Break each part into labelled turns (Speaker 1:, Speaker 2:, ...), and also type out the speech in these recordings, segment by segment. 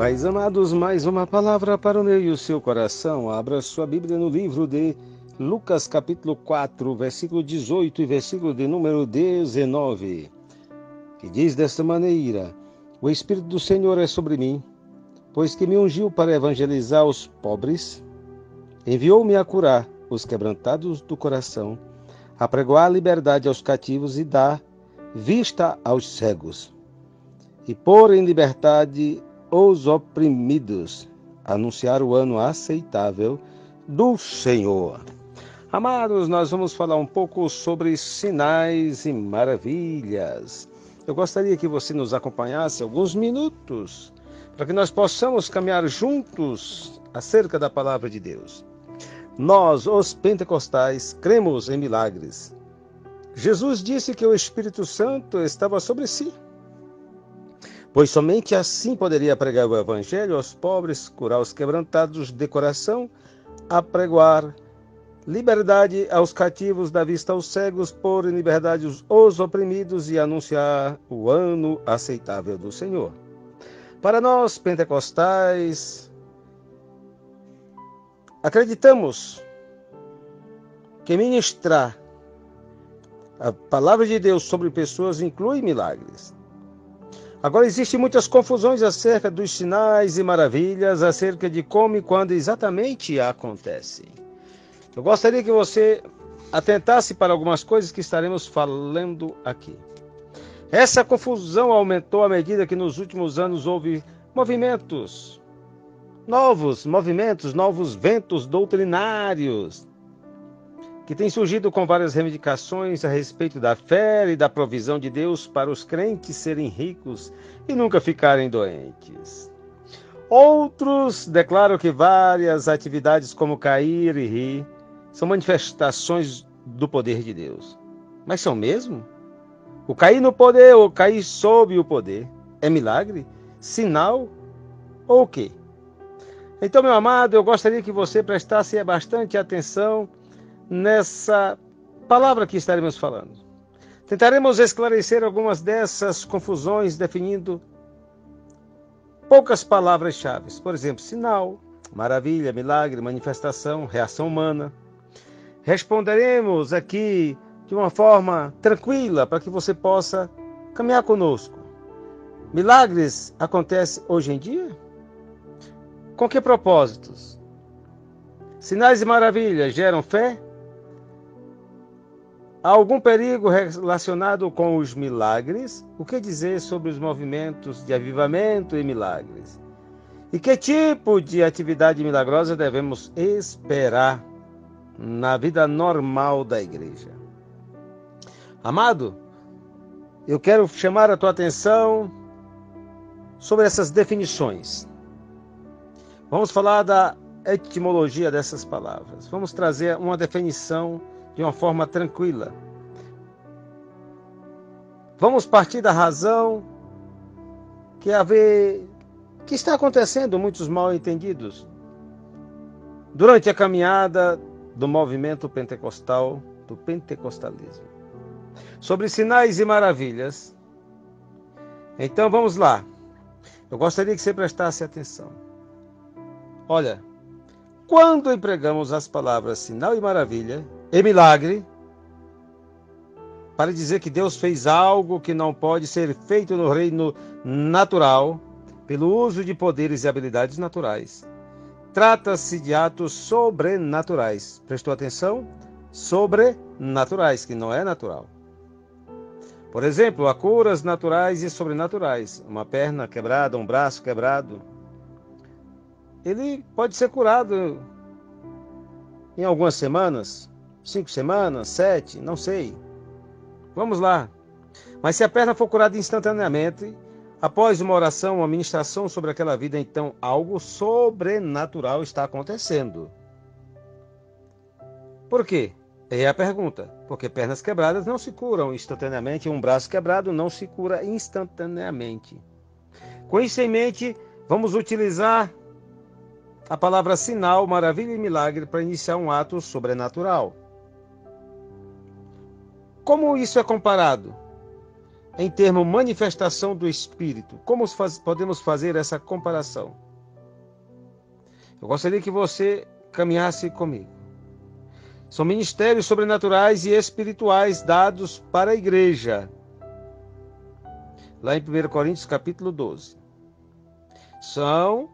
Speaker 1: paz, amados, mais uma palavra para o meu e o seu coração. Abra sua Bíblia no livro de Lucas, capítulo 4, versículo 18 e versículo de número 19, que diz desta maneira: O Espírito do Senhor é sobre mim, pois que me ungiu para evangelizar os pobres, enviou-me a curar os quebrantados do coração, a pregoar a liberdade aos cativos e dar vista aos cegos, e pôr em liberdade os oprimidos, anunciar o ano aceitável do Senhor. Amados, nós vamos falar um pouco sobre sinais e maravilhas. Eu gostaria que você nos acompanhasse alguns minutos, para que nós possamos caminhar juntos acerca da palavra de Deus. Nós, os pentecostais, cremos em milagres. Jesus disse que o Espírito Santo estava sobre si, pois somente assim poderia pregar o Evangelho aos pobres, curar os quebrantados de coração, apregoar liberdade aos cativos, dar vista aos cegos, pôr em liberdade os oprimidos e anunciar o ano aceitável do Senhor. Para nós, pentecostais, acreditamos que ministrar a palavra de Deus sobre pessoas inclui milagres. Agora, existem muitas confusões acerca dos sinais e maravilhas, acerca de como e quando exatamente acontecem. Eu gostaria que você atentasse para algumas coisas que estaremos falando aqui. Essa confusão aumentou à medida que nos últimos anos houve novos ventos doutrinários, que têm surgido com várias reivindicações a respeito da fé e da provisão de Deus para os crentes serem ricos e nunca ficarem doentes. Outros declaram que várias atividades como cair e rir são manifestações do poder de Deus. Mas são mesmo? O cair no poder ou cair sob o poder é milagre? Sinal ou o quê? Então, meu amado, eu gostaria que você prestasse bastante atenção nessa palavra que estaremos falando. Tentaremos esclarecer algumas dessas confusões, definindo poucas palavras-chave. Por exemplo, sinal, maravilha, milagre, manifestação, reação humana. Responderemos aqui de uma forma tranquila para que você possa caminhar conosco. Milagres acontecem hoje em dia? Com que propósitos? Sinais e maravilhas geram fé? Há algum perigo relacionado com os milagres? O que dizer sobre os movimentos de avivamento e milagres? E que tipo de atividade milagrosa devemos esperar na vida normal da igreja? Amado, eu quero chamar a tua atenção sobre essas definições. Vamos falar da etimologia dessas palavras. Vamos trazer uma definição de uma forma tranquila. Vamos partir da razão que está acontecendo muitos mal-entendidos durante a caminhada do movimento pentecostal, do pentecostalismo, sobre sinais e maravilhas. Então vamos lá. Eu gostaria que você prestasse atenção. Olha, quando empregamos as palavras sinal e maravilha e milagre, para dizer que Deus fez algo que não pode ser feito no reino natural, pelo uso de poderes e habilidades naturais, trata-se de atos sobrenaturais. Prestou atenção? Sobrenaturais, que não é natural. Por exemplo, há curas naturais e sobrenaturais. Uma perna quebrada, um braço quebrado. Ele pode ser curado em algumas semanas, 5 semanas, 7, não sei. Vamos lá. Mas se a perna for curada instantaneamente, após uma oração, uma ministração sobre aquela vida, então algo sobrenatural está acontecendo. Por quê? É a pergunta. Porque pernas quebradas não se curam instantaneamente, um braço quebrado não se cura instantaneamente. Com isso em mente, vamos utilizar a palavra sinal, maravilha e milagre para iniciar um ato sobrenatural. Como isso é comparado? em termo manifestação do Espírito. Como podemos fazer essa comparação? Eu gostaria que você caminhasse comigo. São ministérios sobrenaturais e espirituais dados para a igreja. Lá em 1 Coríntios capítulo 12. São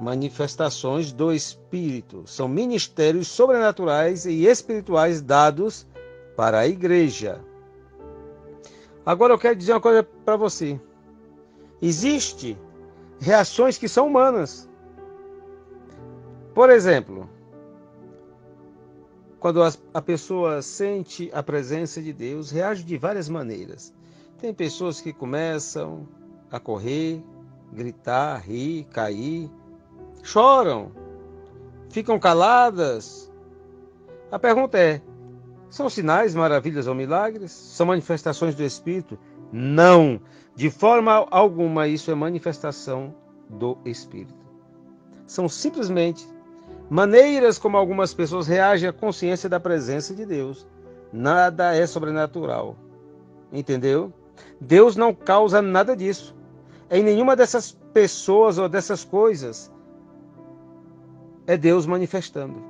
Speaker 1: manifestações do Espírito. São ministérios sobrenaturais e espirituais dados para a igreja. Agora eu quero dizer uma coisa para você. Existem reações que são humanas. Por exemplo, quando a pessoa sente a presença de Deus, reage de várias maneiras. Tem pessoas que começam a correr, gritar, rir, cair, choram, ficam caladas. A pergunta é: são sinais, maravilhas ou milagres? São manifestações do Espírito? Não, de forma alguma isso é manifestação do Espírito. São simplesmente maneiras como algumas pessoas reagem à consciência da presença de Deus. Nada é sobrenatural. Entendeu? Deus não causa nada disso. Em nenhuma dessas pessoas ou dessas coisas é Deus manifestando.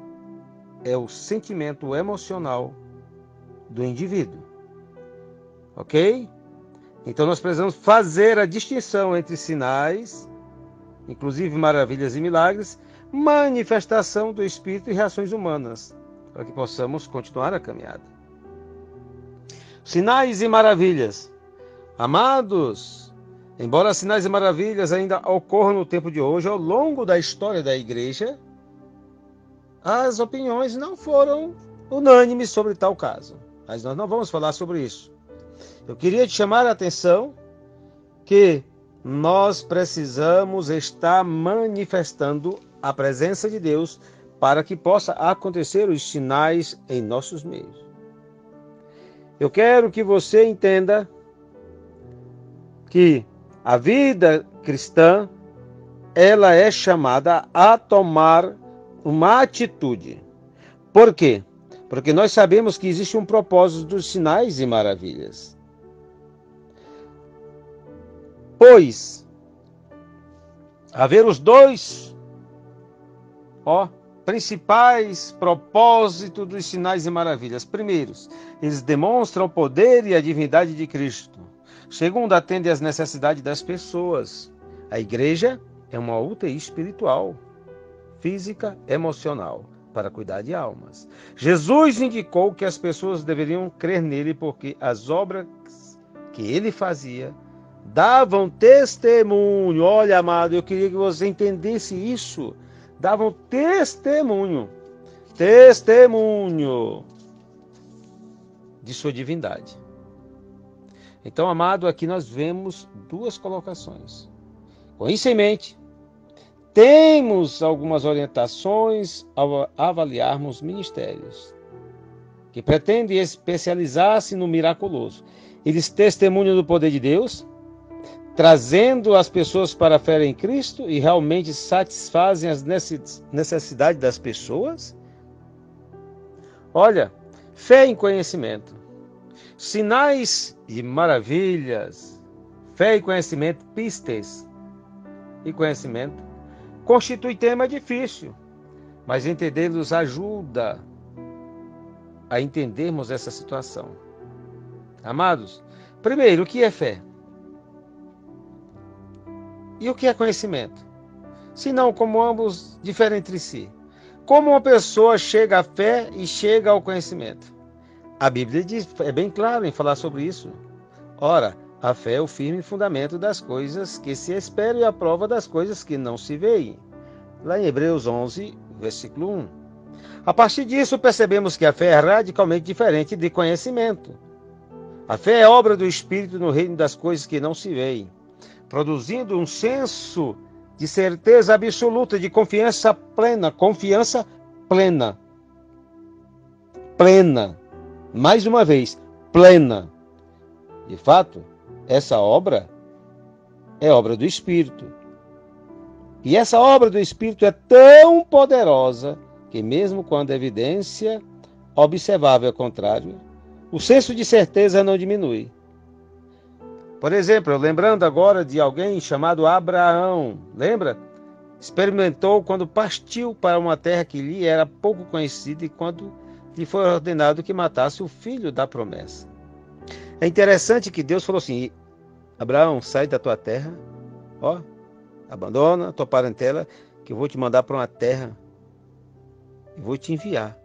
Speaker 1: É o sentimento emocional do indivíduo. Ok? Então nós precisamos fazer a distinção entre sinais, inclusive maravilhas e milagres, manifestação do Espírito e reações humanas, para que possamos continuar a caminhada. Sinais e maravilhas. Amados, embora sinais e maravilhas ainda ocorram no tempo de hoje, ao longo da história da igreja, as opiniões não foram unânimes sobre tal caso. Mas nós não vamos falar sobre isso. Eu queria te chamar a atenção que nós precisamos estar manifestando a presença de Deus para que possa acontecer os sinais em nossos meios. Eu quero que você entenda que a vida cristã, ela é chamada a tomar uma atitude. Por quê? Porque nós sabemos que existe um propósito dos sinais e maravilhas. Pois, haver os dois principais propósitos dos sinais e maravilhas. Primeiros, eles demonstram o poder e a divindade de Cristo. Segundo, atendem às necessidades das pessoas. A igreja é uma UTI espiritual, física, emocional, para cuidar de almas. Jesus indicou que as pessoas deveriam crer nele porque as obras que ele fazia davam testemunho. Olha, amado, eu queria que você entendesse isso. Davam testemunho de sua divindade. Então, amado, aqui nós vemos duas colocações. Com isso em mente, temos algumas orientações ao avaliarmos ministérios que pretendem especializar-se no miraculoso. Eles testemunham do poder de Deus, trazendo as pessoas para a fé em Cristo e realmente satisfazem as necessidades das pessoas? Olha, fé em conhecimento. Sinais e maravilhas, fé e conhecimento, pistes e conhecimento, constitui tema difícil, mas entendê-los ajuda a entendermos essa situação. Amados, primeiro, o que é fé? E o que é conhecimento? Se não, como ambos diferem entre si. Como uma pessoa chega à fé e chega ao conhecimento? A Bíblia é bem clara em falar sobre isso. Ora, a fé é o firme fundamento das coisas que se esperam e a prova das coisas que não se veem. Lá em Hebreus 11, versículo 1. A partir disso, percebemos que a fé é radicalmente diferente de conhecimento. A fé é obra do Espírito no reino das coisas que não se veem, produzindo um senso de certeza absoluta, de confiança plena. Confiança plena. Plena. Mais uma vez, plena. De fato, essa obra é obra do Espírito. E essa obra do Espírito é tão poderosa que mesmo quando a evidência observável é contrária, o senso de certeza não diminui. Por exemplo, lembrando agora de alguém chamado Abraão, lembra? Experimentou quando partiu para uma terra que lhe era pouco conhecida e quando lhe foi ordenado que matasse o filho da promessa. É interessante que Deus falou assim: Abraão, sai da tua terra, ó, abandona a tua parentela, que eu vou te mandar para uma terra, e vou te enviar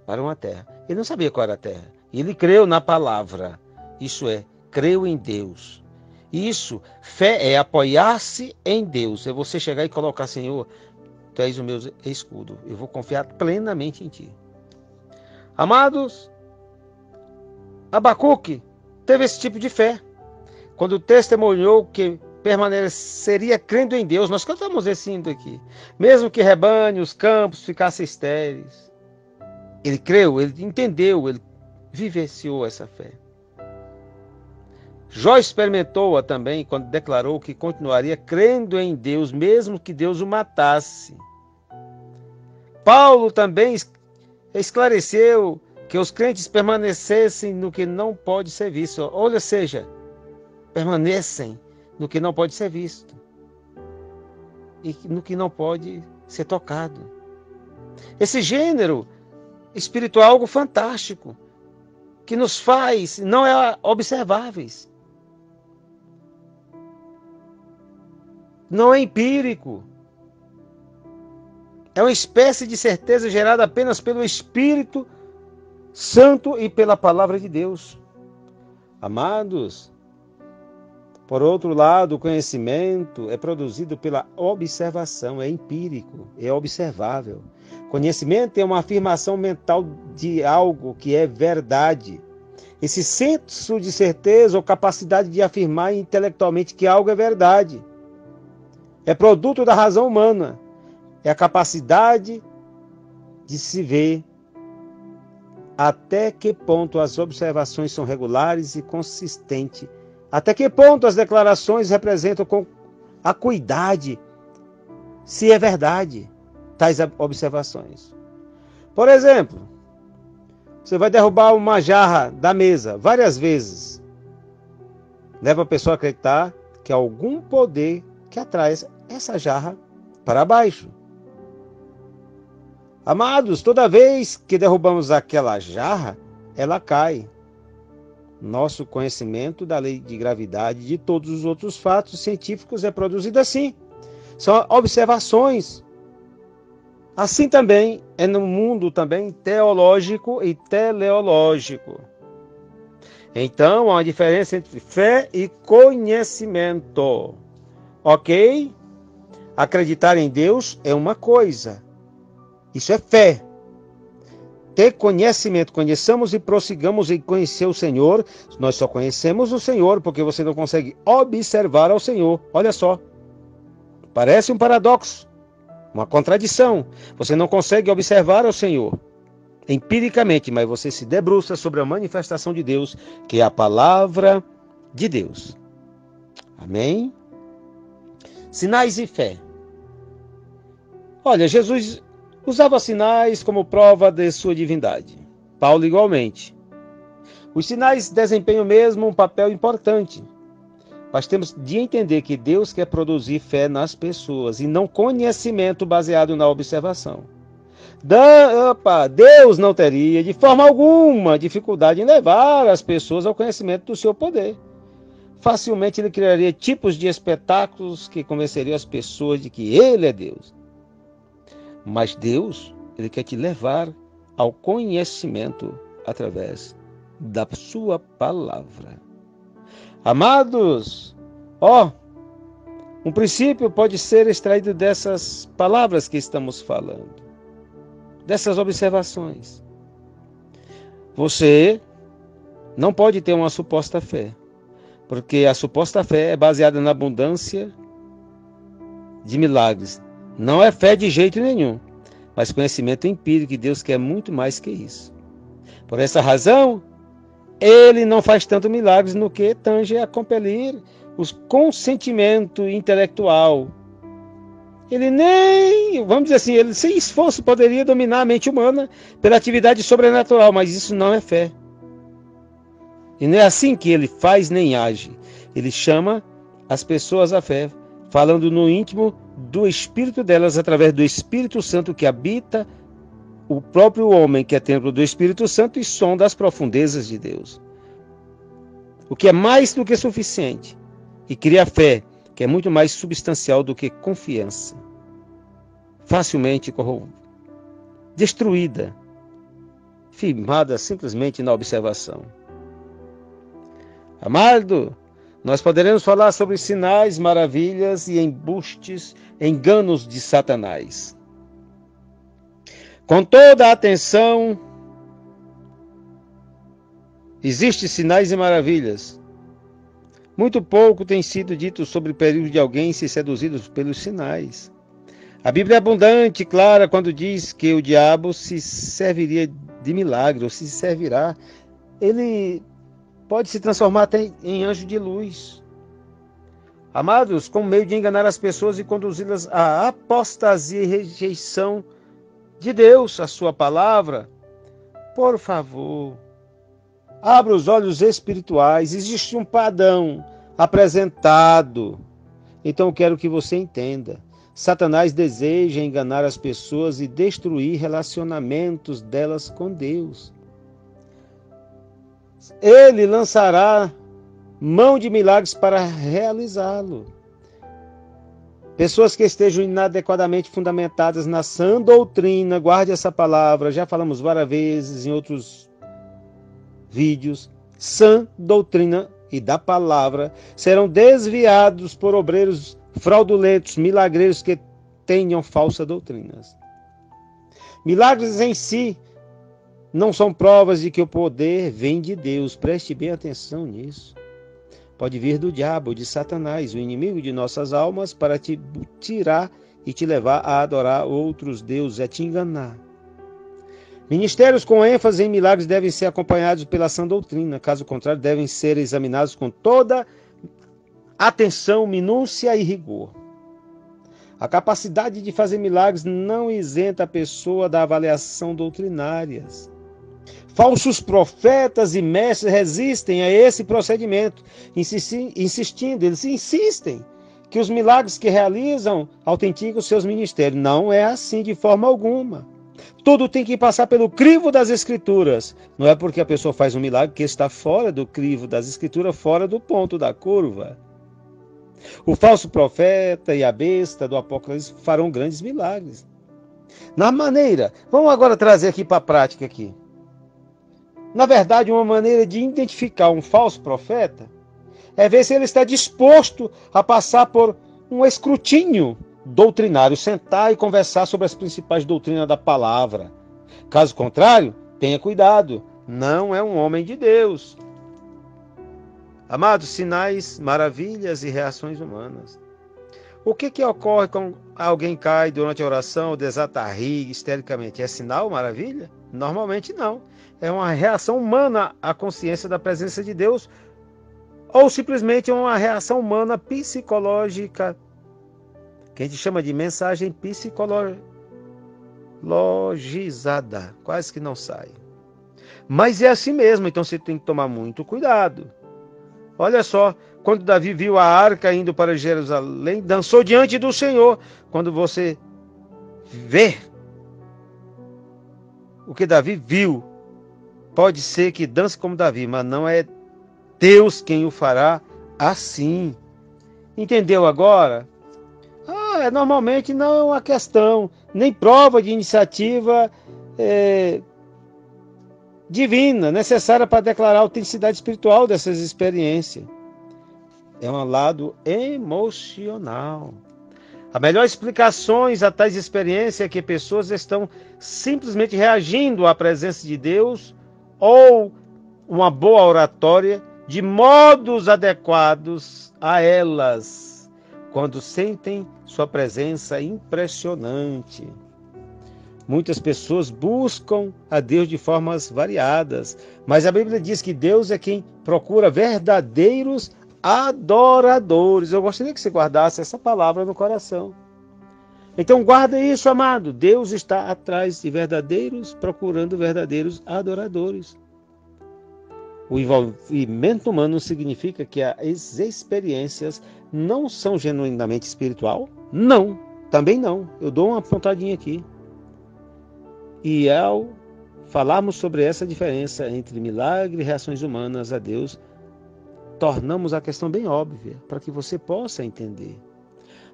Speaker 1: para uma terra. Ele não sabia qual era a terra. Ele creu na palavra, isso é, creu em Deus. Isso, fé é apoiar-se em Deus. É você chegar e colocar, Senhor, Tu és o meu escudo. Eu vou confiar plenamente em Ti. Amados, Abacuque teve esse tipo de fé. Quando testemunhou que permaneceria crendo em Deus, nós cantamos esse hino aqui. Mesmo que rebanhos, campos ficassem estéreis. Ele creu, ele entendeu, ele vivenciou essa fé. Jó experimentou-a também quando declarou que continuaria crendo em Deus, mesmo que Deus o matasse. Paulo também esclareceu que os crentes permanecessem no que não pode ser visto. Ou seja, permanecem no que não pode ser visto e no que não pode ser tocado. Esse gênero espiritual é algo fantástico, que nos faz, não é observáveis. Não é empírico. É uma espécie de certeza gerada apenas pelo Espírito Santo e pela Palavra de Deus. Amados, por outro lado, o conhecimento é produzido pela observação, é empírico, é observável. Conhecimento é uma afirmação mental de algo que é verdade. Esse senso de certeza ou capacidade de afirmar intelectualmente que algo é verdade. É produto da razão humana. É a capacidade de se ver até que ponto as observações são regulares e consistentes. Até que ponto as declarações representam com acuidade se é verdade tais observações. Por exemplo, você vai derrubar uma jarra da mesa várias vezes. Leva a pessoa a acreditar que há algum poder que atrai essa jarra para baixo. Amados, toda vez que derrubamos aquela jarra, ela cai. Nosso conhecimento da lei de gravidade e de todos os outros fatos científicos é produzido assim. São observações. Assim também é no mundo também teológico e teleológico. Então, há uma diferença entre fé e conhecimento. Ok? Acreditar em Deus é uma coisa. Isso é fé. Ter conhecimento, conheçamos e prossigamos em conhecer o Senhor. Nós só conhecemos o Senhor porque você não consegue observar ao Senhor. Olha só, parece um paradoxo, uma contradição. Você não consegue observar ao Senhor empiricamente, mas você se debruça sobre a manifestação de Deus, que é a palavra de Deus. Amém? Sinais e fé. Olha, Jesus usava sinais como prova de sua divindade. Paulo igualmente. Os sinais desempenham mesmo um papel importante. Mas temos de entender que Deus quer produzir fé nas pessoas e não conhecimento baseado na observação. Deus não teria de forma alguma dificuldade em levar as pessoas ao conhecimento do seu poder. Facilmente ele criaria tipos de espetáculos que convenceriam as pessoas de que ele é Deus. Mas Deus, ele quer te levar ao conhecimento através da sua palavra. Amados, um princípio pode ser extraído dessas palavras que estamos falando, dessas observações. Você não pode ter uma suposta fé, porque a suposta fé é baseada na abundância de milagres. Não é fé de jeito nenhum, mas conhecimento empírico, que Deus quer muito mais que isso. Por essa razão, ele não faz tanto milagres no que tange a compelir o consentimento intelectual. Ele nem, vamos dizer assim, ele sem esforço poderia dominar a mente humana pela atividade sobrenatural, mas isso não é fé. E não é assim que ele faz nem age. Ele chama as pessoas à fé, falando no íntimo do espírito delas através do Espírito Santo que habita o próprio homem, que é templo do Espírito Santo e sonda as profundezas de Deus. O que é mais do que suficiente. E cria fé, que é muito mais substancial do que confiança. Facilmente destruída, firmada simplesmente na observação. Amado, nós poderemos falar sobre sinais, maravilhas e embustes, enganos de Satanás. Com toda a atenção, existem sinais e maravilhas. Muito pouco tem sido dito sobre o perigo de alguém ser seduzido pelos sinais. A Bíblia é abundante e clara quando diz que o diabo se serviria de milagre, ou se servirá. Ele pode se transformar até em anjo de luz. Amados, com meio de enganar as pessoas e conduzi-las à apostasia e rejeição de Deus, a sua palavra, por favor, abra os olhos espirituais. Existe um padrão apresentado. Então eu quero que você entenda. Satanás deseja enganar as pessoas e destruir relacionamentos delas com Deus. Ele lançará mão de milagres para realizá-lo. Pessoas que estejam inadequadamente fundamentadas na sã doutrina, guarde essa palavra, já falamos várias vezes em outros vídeos, sã doutrina e da palavra, serão desviados por obreiros fraudulentos, milagreiros que tenham falsas doutrinas. Milagres em si não são provas de que o poder vem de Deus. Preste bem atenção nisso. Pode vir do diabo, de Satanás, o inimigo de nossas almas, para te tirar e te levar a adorar outros deuses, é te enganar. Ministérios com ênfase em milagres devem ser acompanhados pela sã doutrina. Caso contrário, devem ser examinados com toda atenção, minúcia e rigor. A capacidade de fazer milagres não isenta a pessoa da avaliação doutrinárias. Falsos profetas e mestres resistem a esse procedimento, insistindo, eles insistem que os milagres que realizam autenticam seus ministérios. Não é assim de forma alguma. Tudo tem que passar pelo crivo das Escrituras. Não é porque a pessoa faz um milagre que está fora do crivo das Escrituras, fora do ponto da curva. O falso profeta e a besta do Apocalipse farão grandes milagres. Na maneira, vamos agora trazer aqui para a prática aqui. Na verdade, uma maneira de identificar um falso profeta é ver se ele está disposto a passar por um escrutínio doutrinário, sentar e conversar sobre as principais doutrinas da palavra. Caso contrário, tenha cuidado, não é um homem de Deus. Amados, sinais, maravilhas e reações humanas. O que ocorre quando alguém cai durante a oração ou desata a rir histericamente? É sinal, maravilha? Normalmente não. É uma reação humana à consciência da presença de Deus, ou simplesmente uma reação humana psicológica, que a gente chama de mensagem psicologizada, quase que não sai. Mas é assim mesmo, então você tem que tomar muito cuidado. Olha só, quando Davi viu a arca indo para Jerusalém, dançou diante do Senhor. Quando você vê o que Davi viu, pode ser que dance como Davi, mas não é Deus quem o fará assim. Entendeu agora? Normalmente não é uma questão, nem prova de iniciativa divina, necessária para declarar a autenticidade espiritual dessas experiências. É um lado emocional. A melhor explicação a tais experiências é que pessoas estão simplesmente reagindo à presença de Deus ou uma boa oratória de modos adequados a elas, quando sentem sua presença impressionante. Muitas pessoas buscam a Deus de formas variadas, mas a Bíblia diz que Deus é quem procura verdadeiros adoradores. Eu gostaria que você guardasse essa palavra no coração. Então guarda isso, amado. Deus está atrás de procurando verdadeiros adoradores. O envolvimento humano significa que as experiências não são genuinamente espiritual? Não, também não. Eu dou uma pontadinha aqui. E ao falarmos sobre essa diferença entre milagre e reações humanas a Deus, tornamos a questão bem óbvia, para que você possa entender.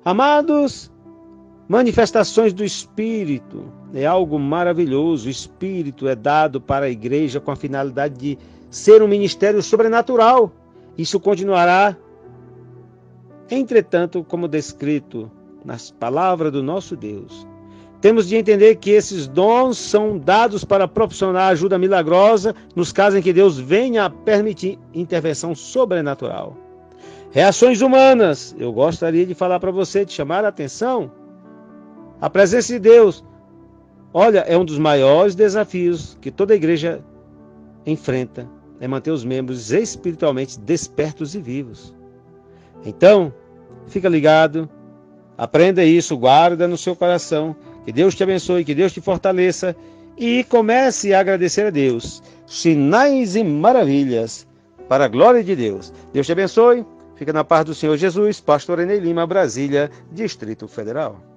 Speaker 1: Amados, manifestações do Espírito é algo maravilhoso. O Espírito é dado para a igreja com a finalidade de ser um ministério sobrenatural. Isso continuará. Entretanto, como descrito nas palavras do nosso Deus, temos de entender que esses dons são dados para proporcionar ajuda milagrosa nos casos em que Deus venha a permitir intervenção sobrenatural. Reações humanas. Eu gostaria de falar para você, de chamar a atenção. A presença de Deus, olha, é um dos maiores desafios que toda igreja enfrenta, é manter os membros espiritualmente despertos e vivos. Então, fica ligado, aprenda isso, guarda no seu coração, que Deus te abençoe, que Deus te fortaleça e comece a agradecer a Deus. Sinais e maravilhas para a glória de Deus. Deus te abençoe, fica na paz do Senhor Jesus. Pastor Enei Lima, Brasília, Distrito Federal.